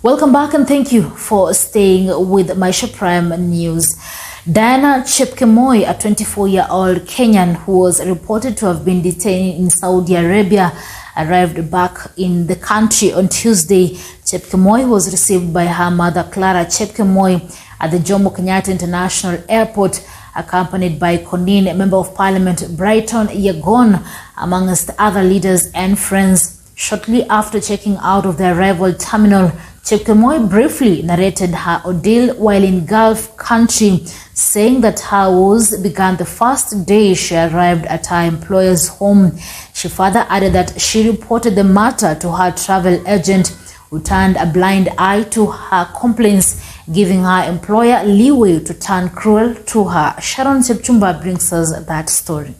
Welcome back and thank you for staying with Maisha Prime News. Diana Chepkemoi, a 24-year-old Kenyan who was reported to have been detained in Saudi Arabia, arrived back in the country on Tuesday. Chepkemoi was received by her mother, Clara Chepkemoi, at the Jomo Kenyatta International Airport, accompanied by Konin, Member of Parliament Brighton Yegon, amongst other leaders and friends. Shortly after checking out of the arrival terminal, Chepkemoi briefly narrated her ordeal while in Gulf country, saying that her woes began the first day she arrived at her employer's home. She further added that she reported the matter to her travel agent, who turned a blind eye to her complaints, giving her employer leeway to turn cruel to her. Sharon Sepchumba brings us that story.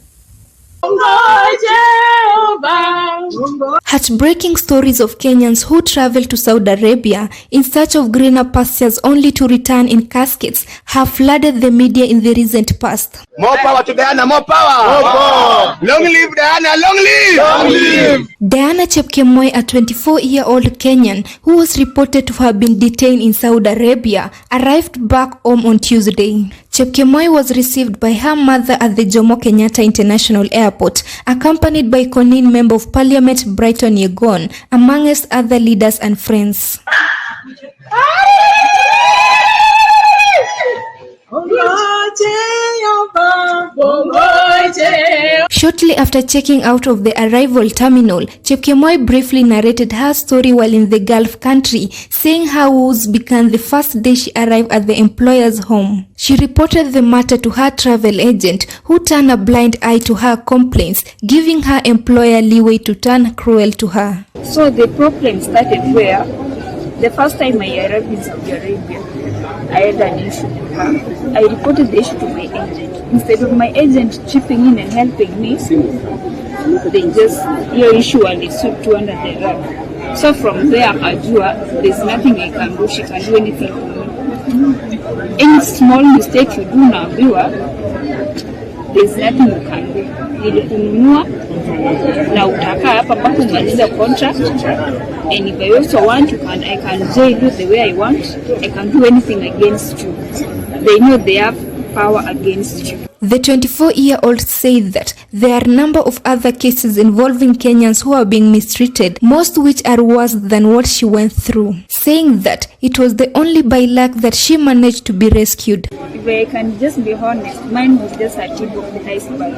Heartbreaking stories of Kenyans who travel to Saudi Arabia in search of greener pastures only to return in caskets have flooded the media in the recent past. More power to Diana, more power! More power! Long live Diana, long live! Long live! Diana Chepkemoi, a 24-year-old Kenyan who was reported to have been detained in Saudi Arabia, arrived back home on Tuesday. Chepkemoi was received by her mother at the Jomo Kenyatta International Airport, accompanied by Konin, Member of Parliament Brighton Yegon, amongst other leaders and friends. Shortly after checking out of the arrival terminal, Chepkemoi briefly narrated her story while in the Gulf country, saying her woes began the first day she arrived at the employer's home. She reported the matter to her travel agent, who turned a blind eye to her complaints, giving her employer leeway to turn cruel to her. So the problem started where the first time I arrived in Saudi Arabia, I had an issue with her. I reported the issue to my agent. Instead of my agent chipping in and helping me, they just, your issue and they swept you under the rug. So from there, Ajua, there's nothing I can do. She can do anything to me. Any small mistake you do now, there's nothing you can do. Nilikununua na utakaa hapa mpaka umaliza contract, and if I also want, I can jail you the way I want. I can do anything against you. They know they have power against you. The 24-year-old said that there are a number of other cases involving Kenyans who are being mistreated, most which are worse than what she went through, saying that it was the only by luck that she managed to be rescued. If I can just be honest, mine was just a tip of the iceberg.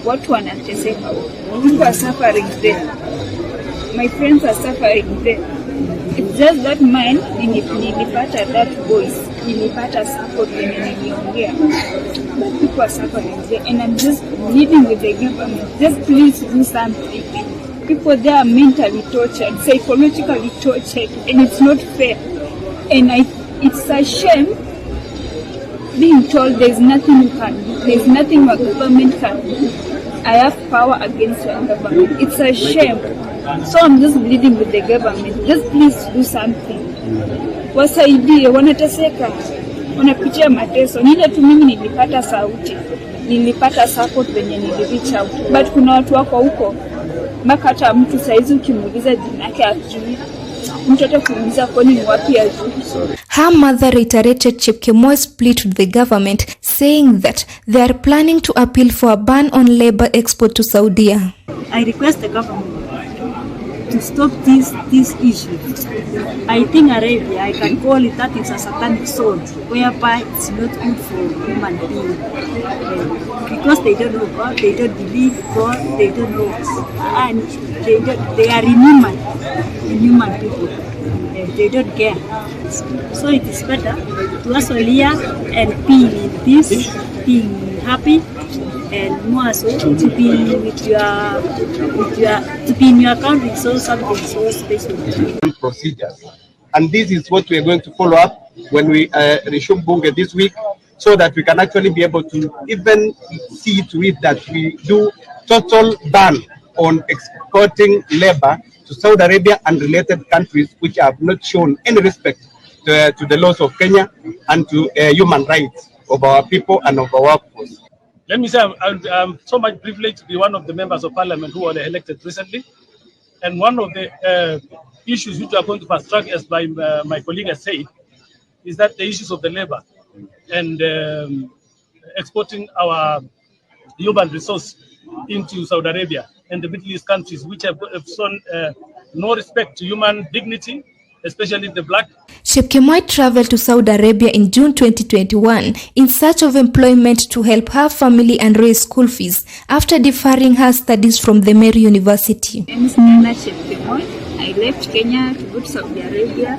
What one has to say? People are suffering there. My friends are suffering there. It's just that mine, nilipata that voice, nilipata support when niliongea. But people are suffering there, and I'm just pleading with the government, just please do something. People there are mentally tortured, psychologically tortured, and it's not fair. And it's a shame being told there's nothing you can do, there's nothing your government can do. I have power against your government. It's a shame. So I'm just pleading with the government, just please do something. Wasaidie, wanateseka, wanapitia mateso. Nile tu mimi nilipata sauti, nilipata support venye nilireach out. But kuna watu wako huko, mpaka hata mtu saizi ukimuuliza jina yake ajui. Mtoto kuuliza kwani ni wapi ajui. Her mother reiterated Chepkemoi's plea to the government, saying that they are planning to appeal for a ban on labor export to Saudi. I request the government to stop this issue. I think Arabia, I can call it that it's a satanic zone, whereby it's not good for human beings. Because they don't know God, they don't believe God, they don't know, and they are inhuman people. They don't care. So it is better to also hear and be in peace, being happy, and more so to be in your country, so something so special. Procedures. And this is what we are going to follow up when we resume Bunge this week, so that we can actually be able to even see to it that we do total ban on exporting labor to Saudi Arabia and related countries which have not shown any respect to the laws of Kenya and to human rights of our people and of our workforce. Let me say I'm so much privileged to be one of the members of parliament who were elected recently. And one of the issues which we are going to fast track, as my colleague has said, is that the issues of the labor and exporting our human resource into Saudi Arabia and the Middle East countries, which have shown no respect to human dignity, especially the black. Chepkemoi traveled to Saudi Arabia in June 2021 in search of employment to help her family and raise school fees after deferring her studies from the Mary University. My name is Dana Chepkemoi. I left Kenya to go to Saudi Arabia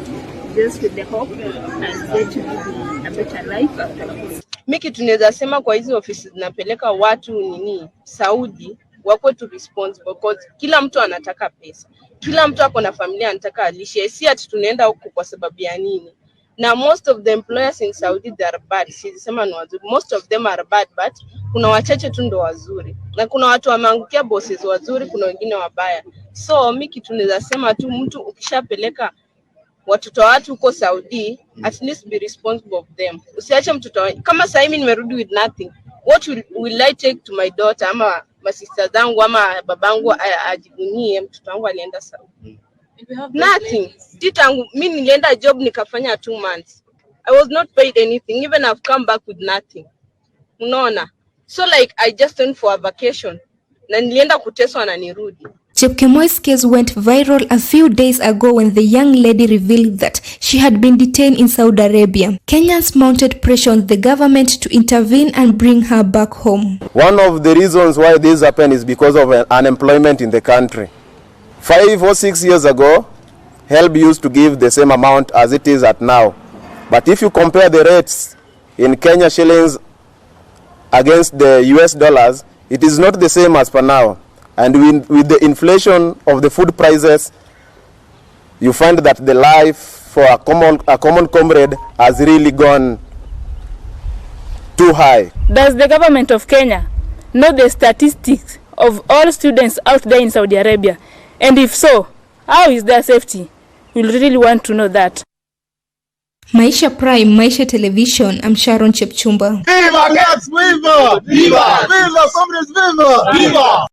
just with the hope and there to live a better life afterwards. Miki tunaweza sema kwa hizi ofisi zinapeleka watu nini Saudi wako tu responsible because kila mtu anataka pesa. Kila mtu ako na familia anataka alishe. Si ati tunaenda huko kwa sababu ya nini. Na most of the employers in Saudi they are bad. Sisema ni wazuri. Most of them are bad, but kuna wachache tu ndo wazuri. Na kuna watu wameangukia bosses wazuri, kuna wengine wabaya. So miki tunaweza sema tu mtu ukishapeleka watoto watu huko Saudi, at least be responsible of them. Usiache mtoto kama sasa mimi nimerudi with nothing. What will I take to my daughter ama my sister zangu ama babangu ajibunie mtoto wangu alienda Saudi? Nothing. Titangu mimi nilienda job nikafanya 2 months. I was not paid anything. Even I've come back with nothing. Unaona? So like I just went for a vacation. Na nilienda kuteswa na nirudi. Chepkemoi's case went viral a few days ago when the young lady revealed that she had been detained in Saudi Arabia. Kenyans mounted pressure on the government to intervene and bring her back home. One of the reasons why this happened is because of unemployment in the country. 5 or 6 years ago, HELB used to give the same amount as it is at now. But if you compare the rates in Kenya shillings against the US dollars, it is not the same as per now. And with the inflation of the food prices, you find that the life for a common comrade has really gone too high. Does the government of Kenya know the statistics of all students out there in Saudi Arabia? And if so, how is their safety? We really want to know that. Maisha Prime, Maisha Television, I'm Sharon Chepchumba. Viva Cats, viva! Viva! Viva! Viva! Viva!